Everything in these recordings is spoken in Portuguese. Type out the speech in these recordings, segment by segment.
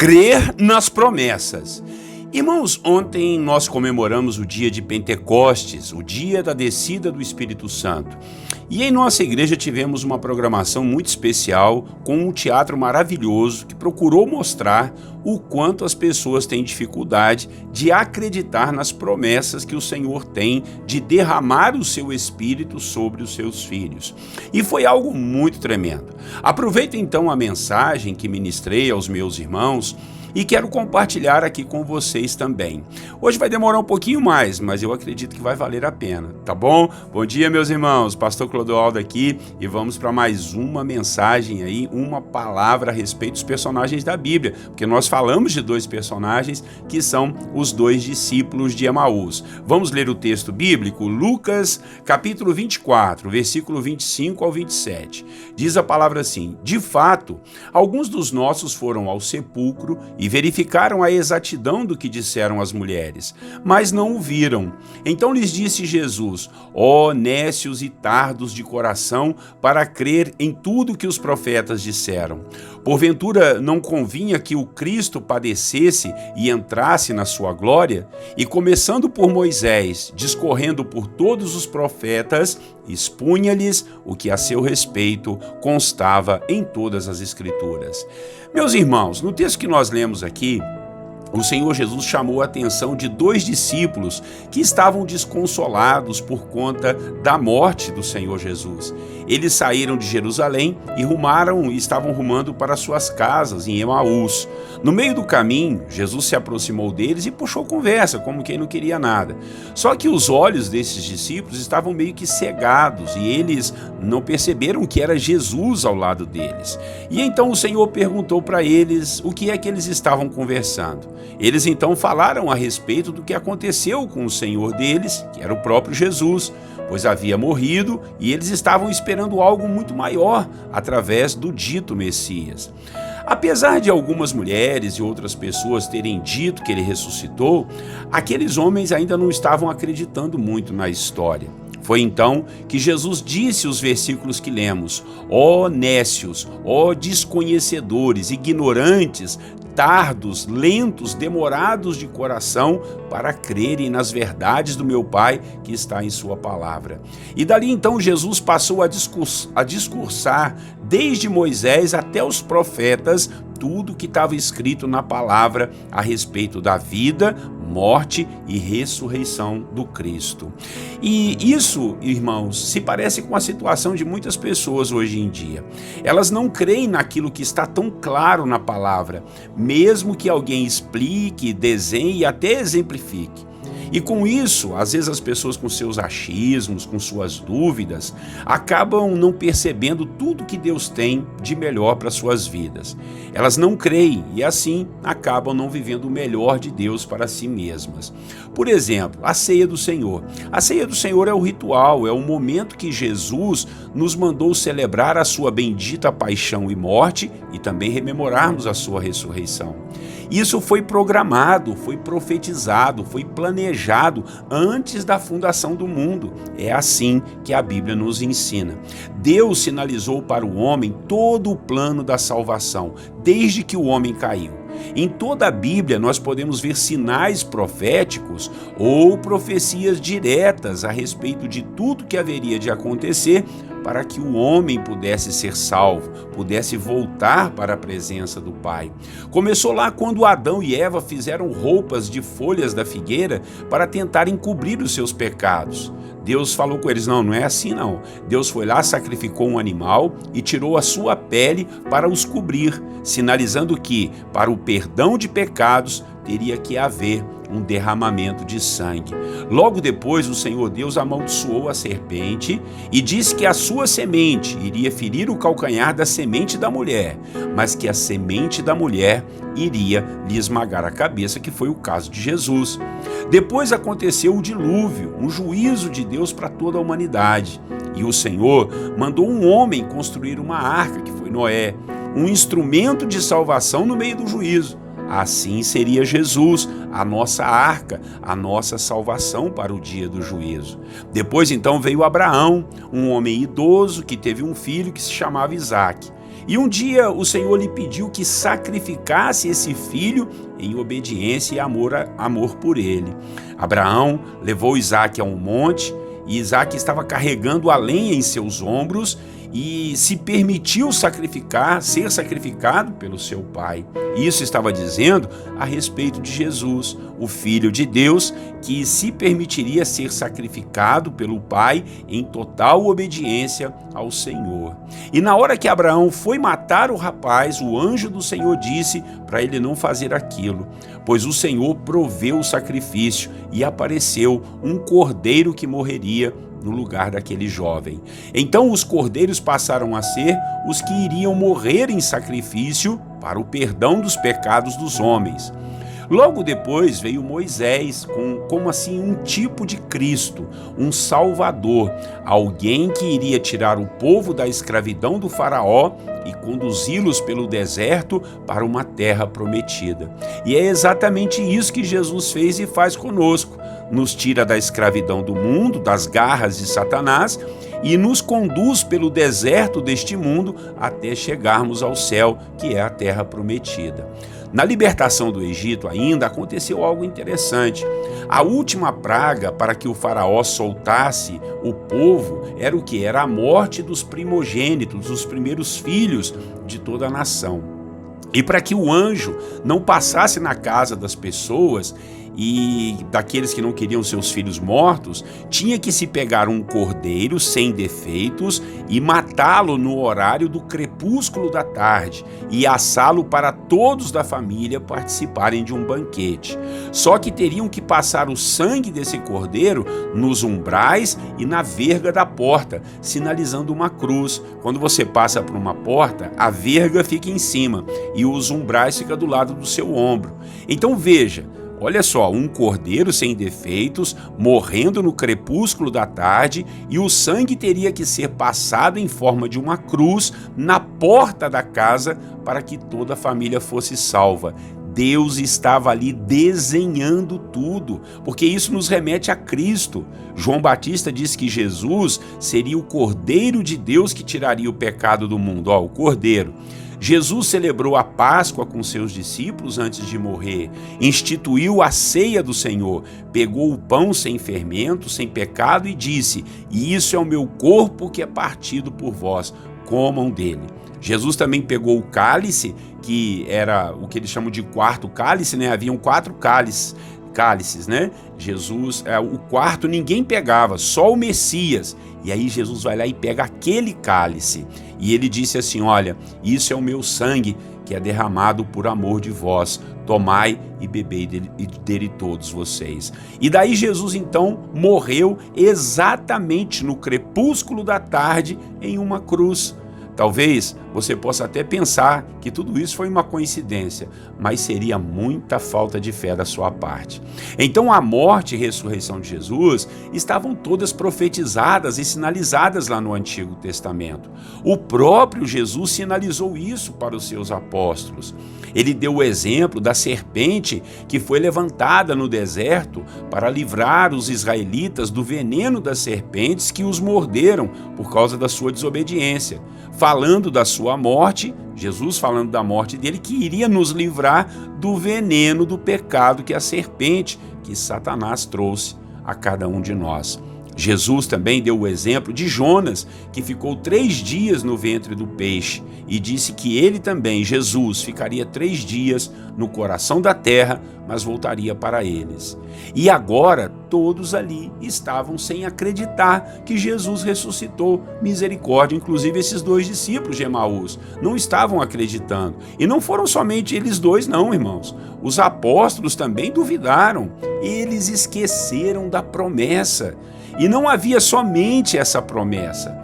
Crer nas promessas. Irmãos, ontem nós comemoramos o dia de Pentecostes, o dia da descida do Espírito Santo. E em nossa igreja tivemos uma programação muito especial com um teatro maravilhoso que procurou mostrar o quanto as pessoas têm dificuldade de acreditar nas promessas que o Senhor tem de derramar o seu Espírito sobre os seus filhos. E foi algo muito tremendo. Aproveito então a mensagem que ministrei aos meus irmãos e quero compartilhar aqui com vocês também. Hoje vai demorar um pouquinho mais, mas eu acredito que vai valer a pena, tá bom? Bom dia, meus irmãos, Pastor Clodoaldo aqui e vamos para mais uma mensagem aí, uma palavra a respeito dos personagens da Bíblia, porque nós falamos de dois personagens que são os dois discípulos de Emaús. Vamos ler o texto bíblico, Lucas capítulo 24, versículo 25 ao 27. Diz a palavra assim: de fato, alguns dos nossos foram ao sepulcro e verificaram a exatidão do que disseram as mulheres, mas não o viram. Então lhes disse Jesus: ó nécios e tardos de coração, para crer em tudo que os profetas disseram. Porventura não convinha que o Cristo padecesse e entrasse na sua glória? E começando por Moisés, discorrendo por todos os profetas, expunha-lhes o que a seu respeito constava em todas as Escrituras. Meus irmãos, no texto que nós lemos aqui, o Senhor Jesus chamou a atenção de dois discípulos que estavam desconsolados por conta da morte do Senhor Jesus. Eles saíram de Jerusalém e estavam rumando para suas casas em Emaús. No meio do caminho, Jesus se aproximou deles e puxou conversa, como quem não queria nada. Só que os olhos desses discípulos estavam meio que cegados e eles não perceberam que era Jesus ao lado deles. E então o Senhor perguntou para eles o que é que eles estavam conversando. Eles então falaram a respeito do que aconteceu com o Senhor deles, que era o próprio Jesus, pois havia morrido e eles estavam esperando algo muito maior através do dito Messias. Apesar de algumas mulheres e outras pessoas terem dito que ele ressuscitou, aqueles homens ainda não estavam acreditando muito na história. Foi então que Jesus disse os versículos que lemos: ó nécios, ó desconhecedores, ignorantes, tardos, lentos, demorados de coração para crerem nas verdades do meu Pai que está em sua palavra. E dali então Jesus passou a discursar desde Moisés até os profetas tudo que estava escrito na palavra a respeito da vida, morte e ressurreição do Cristo. E isso, irmãos, se parece com a situação de muitas pessoas hoje em dia. Elas não creem naquilo que está tão claro na palavra, mesmo que alguém explique, desenhe e até exemplifique. E com isso, às vezes as pessoas com seus achismos, com suas dúvidas, acabam não percebendo tudo que Deus tem de melhor para suas vidas. Elas não creem e assim acabam não vivendo o melhor de Deus para si mesmas. Por exemplo, a ceia do Senhor. A ceia do Senhor é o ritual, é o momento que Jesus nos mandou celebrar a sua bendita paixão e morte e também rememorarmos a sua ressurreição. Isso foi programado, foi profetizado, foi planejado antes da fundação do mundo. É assim que a Bíblia nos ensina. Deus sinalizou para o homem todo o plano da salvação, desde que o homem caiu. Em toda a Bíblia nós podemos ver sinais proféticos ou profecias diretas a respeito de tudo que haveria de acontecer para que o homem pudesse ser salvo, pudesse voltar para a presença do Pai. Começou lá quando Adão e Eva fizeram roupas de folhas da figueira para tentar encobrir os seus pecados. Deus falou com eles: não é assim não. Deus foi lá, sacrificou um animal e tirou a sua pele para os cobrir, sinalizando que, para o perdão de pecados, teria que haver um derramamento de sangue. Logo depois, o Senhor Deus amaldiçoou a serpente e disse que a sua semente iria ferir o calcanhar da semente da mulher, mas que a semente da mulher iria lhe esmagar a cabeça, que foi o caso de Jesus. Depois aconteceu o dilúvio, um juízo de Deus para toda a humanidade. E o Senhor mandou um homem construir uma arca, que foi Noé, um instrumento de salvação no meio do juízo. Assim seria Jesus, a nossa arca, a nossa salvação para o dia do juízo. Depois então veio Abraão, um homem idoso que teve um filho que se chamava Isaque. E um dia o Senhor lhe pediu que sacrificasse esse filho em obediência e amor por ele. Abraão levou Isaque a um monte, e Isaque estava carregando a lenha em seus ombros e se permitiu ser sacrificado pelo seu pai. Isso estava dizendo a respeito de Jesus, o Filho de Deus, que se permitiria ser sacrificado pelo Pai em total obediência ao Senhor. E na hora que Abraão foi matar o rapaz, o anjo do Senhor disse para ele não fazer aquilo, pois o Senhor proveu o sacrifício e apareceu um cordeiro que morreria no lugar daquele jovem. Então os cordeiros passaram a ser os que iriam morrer em sacrifício para o perdão dos pecados dos homens. Logo depois veio Moisés como assim um tipo de Cristo, um Salvador, alguém que iria tirar o povo da escravidão do faraó e conduzi-los pelo deserto para uma terra prometida. E é exatamente isso que Jesus fez e faz conosco. Nos tira da escravidão do mundo, das garras de Satanás, e nos conduz pelo deserto deste mundo até chegarmos ao céu, que é a terra prometida. Na libertação do Egito ainda aconteceu algo interessante. A última praga para que o faraó soltasse o povo era o que? Era a morte dos primogênitos, dos primeiros filhos de toda a nação. E para que o anjo não passasse na casa das pessoas e daqueles que não queriam seus filhos mortos, tinha que se pegar um cordeiro sem defeitos e matá-lo no horário do crepúsculo da tarde e assá-lo para todos da família participarem de um banquete. Só que teriam que passar o sangue desse cordeiro nos umbrais e na verga da porta, sinalizando uma cruz. Quando você passa por uma porta, a verga fica em cima e os umbrais ficam do lado do seu ombro. Então veja, olha só, um cordeiro sem defeitos, morrendo no crepúsculo da tarde, e o sangue teria que ser passado em forma de uma cruz na porta da casa para que toda a família fosse salva. Deus estava ali desenhando tudo, porque isso nos remete a Cristo. João Batista diz que Jesus seria o Cordeiro de Deus que tiraria o pecado do mundo. O Cordeiro. Jesus celebrou a Páscoa com seus discípulos antes de morrer, instituiu a ceia do Senhor, pegou o pão sem fermento, sem pecado e disse: "E isso é o meu corpo que é partido por vós, comam dele." Jesus também pegou o cálice, que era o que eles chamam de quarto cálice, né? Haviam 4 cálices, né? Jesus, o quarto ninguém pegava, só o Messias. E aí Jesus vai lá e pega aquele cálice. E ele disse assim: "Olha, isso é o meu sangue que é derramado por amor de vós. Tomai e bebei dele todos vocês." E daí Jesus então morreu exatamente no crepúsculo da tarde em uma cruz. Talvez você possa até pensar que tudo isso foi uma coincidência, mas seria muita falta de fé da sua parte. Então a morte e ressurreição de Jesus estavam todas profetizadas e sinalizadas lá no Antigo Testamento. O próprio Jesus sinalizou isso para os seus apóstolos. Ele deu o exemplo da serpente que foi levantada no deserto para livrar os israelitas do veneno das serpentes que os morderam por causa da sua desobediência. Falando da sua morte, Jesus falando da morte dele, que iria nos livrar do veneno do pecado que a serpente, que Satanás trouxe a cada um de nós. Jesus também deu o exemplo de Jonas, que ficou 3 dias no ventre do peixe e disse que ele também, Jesus, ficaria 3 dias no coração da terra, mas voltaria para eles. E agora todos ali estavam sem acreditar que Jesus ressuscitou. Misericórdia, inclusive esses 2 discípulos de Emaús não estavam acreditando. E não foram somente eles 2 não, irmãos. Os apóstolos também duvidaram. Eles esqueceram da promessa. E não havia somente essa promessa,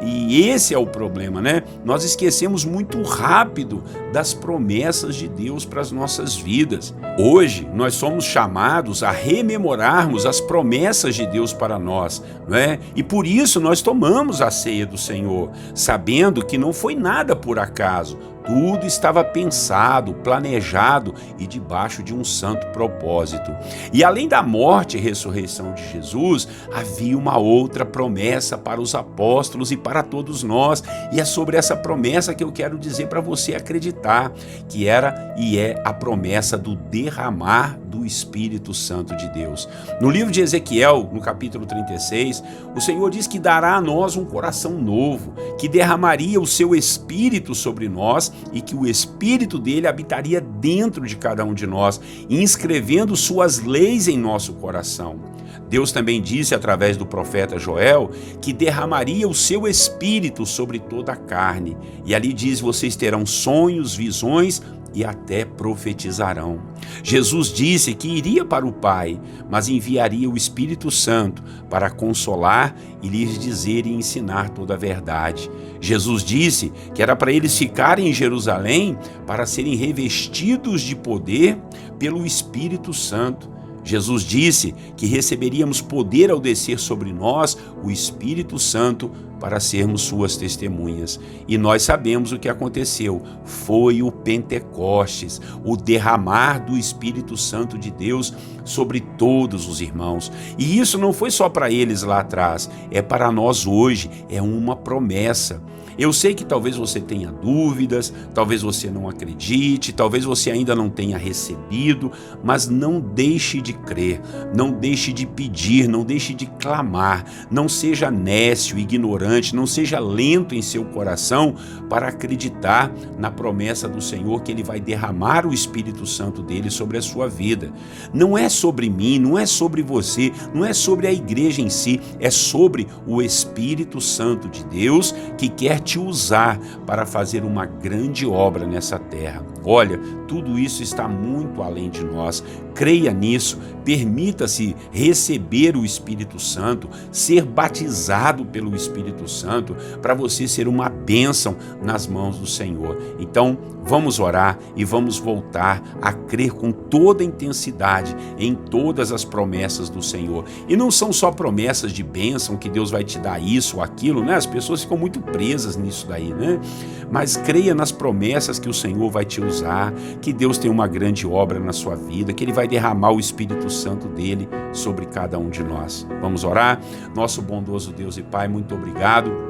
e esse é o problema, né? Nós esquecemos muito rápido das promessas de Deus para as nossas vidas. Hoje, nós somos chamados a rememorarmos as promessas de Deus para nós, não é? E por isso nós tomamos a ceia do Senhor, sabendo que não foi nada por acaso. Tudo estava pensado, planejado e debaixo de um santo propósito. E além da morte e ressurreição de Jesus, havia uma outra promessa para os apóstolos e para todos nós. E é sobre essa promessa que eu quero dizer para você acreditar, que era e é a promessa do derramar do Espírito Santo de Deus. No livro de Ezequiel, no capítulo 36, o Senhor diz que dará a nós um coração novo, que derramaria o seu Espírito sobre nós e que o Espírito dele habitaria dentro de cada um de nós, inscrevendo suas leis em nosso coração. Deus também disse através do profeta Joel que derramaria o seu Espírito sobre toda a carne. E ali diz: vocês terão sonhos, visões e até profetizarão. Jesus disse que iria para o Pai, mas enviaria o Espírito Santo para consolar e lhes dizer e ensinar toda a verdade. Jesus disse que era para eles ficarem em Jerusalém para serem revestidos de poder pelo Espírito Santo. Jesus disse que receberíamos poder ao descer sobre nós o Espírito Santo para sermos suas testemunhas. E nós sabemos o que aconteceu. Foi o Pentecostes, o derramar do Espírito Santo de Deus sobre todos os irmãos. E isso não foi só para eles lá atrás, é para nós hoje, é uma promessa. Eu sei que talvez você tenha dúvidas, talvez você não acredite, talvez você ainda não tenha recebido, mas não deixe de crer, não deixe de pedir, não deixe de clamar, não seja nécio, ignorante, não seja lento em seu coração para acreditar na promessa do Senhor que Ele vai derramar o Espírito Santo dele sobre a sua vida. Não é sobre mim, não é sobre você, não é sobre a igreja em si, é sobre o Espírito Santo de Deus que quer te usar para fazer uma grande obra nessa terra. Olha, tudo isso está muito além de nós. Creia nisso, permita-se receber o Espírito Santo, ser batizado pelo Espírito Santo, para você ser uma bênção nas mãos do Senhor. Então, vamos orar e vamos voltar a crer com toda a intensidade em todas as promessas do Senhor. E não são só promessas de bênção, que Deus vai te dar isso ou aquilo, né? As pessoas ficam muito presas nisso daí, né? Mas creia nas promessas que o Senhor vai te usar, que Deus tem uma grande obra na sua vida, que Ele vai derramar o Espírito Santo dele sobre cada um de nós. Vamos orar? Nosso bondoso Deus e Pai, muito obrigado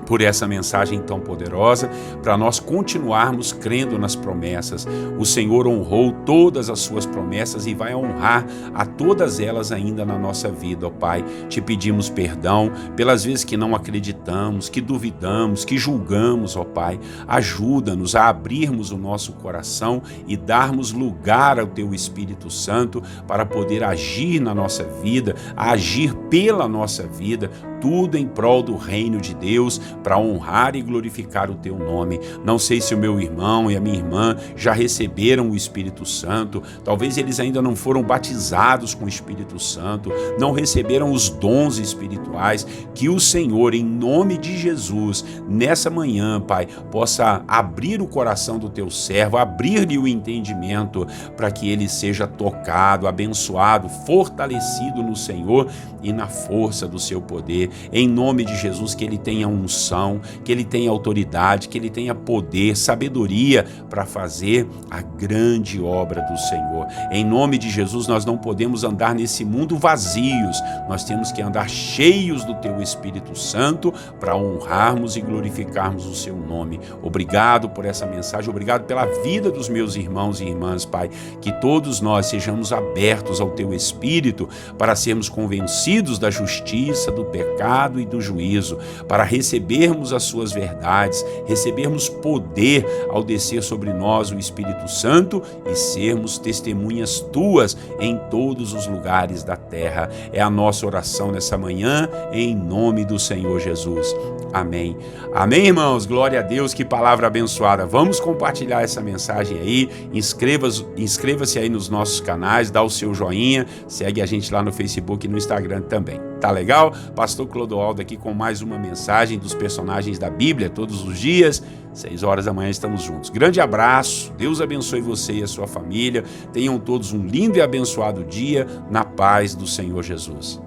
por essa mensagem tão poderosa, para nós continuarmos crendo nas promessas. O Senhor honrou todas as suas promessas e vai honrar a todas elas ainda na nossa vida, ó Pai. Te pedimos perdão pelas vezes que não acreditamos, que duvidamos, que julgamos, ó Pai. Ajuda-nos a abrirmos o nosso coração e darmos lugar ao Teu Espírito Santo para poder agir na nossa vida, agir pela nossa vida, tudo em prol do reino de Deus, para honrar e glorificar o Teu nome. Não sei se o meu irmão e a minha irmã já receberam o Espírito Santo, talvez eles ainda não foram batizados com o Espírito Santo, não receberam os dons espirituais. Que o Senhor, em nome de Jesus, nessa manhã, Pai, possa abrir o coração do Teu servo, abrir-lhe o entendimento, para que ele seja tocado, abençoado, fortalecido no Senhor e na força do Seu poder. Em nome de Jesus, que ele tenha unção, que ele tenha autoridade, que ele tenha poder, sabedoria para fazer a grande obra do Senhor. Em nome de Jesus, nós não podemos andar nesse mundo vazios, nós temos que andar cheios do Teu Espírito Santo para honrarmos e glorificarmos o Seu nome. Obrigado por essa mensagem, obrigado pela vida dos meus irmãos e irmãs, Pai, que todos nós sejamos abertos ao Teu Espírito para sermos convencidos da justiça, do pecado e do juízo, para recebermos as Suas verdades, recebermos poder ao descer sobre nós o Espírito Santo e sermos testemunhas Tuas em todos os lugares da terra. É a nossa oração nessa manhã, em nome do Senhor Jesus. Amém. Amém, irmãos? Glória a Deus, que palavra abençoada. Vamos compartilhar essa mensagem aí, inscreva-se aí nos nossos canais, dá o seu joinha, segue a gente lá no Facebook e no Instagram também. Tá legal? Pastor Clodoaldo aqui com mais uma mensagem dos personagens da Bíblia, todos os dias, 6 horas da manhã estamos juntos. Grande abraço, Deus abençoe você e a sua família, tenham todos um lindo e abençoado dia na paz do Senhor Jesus.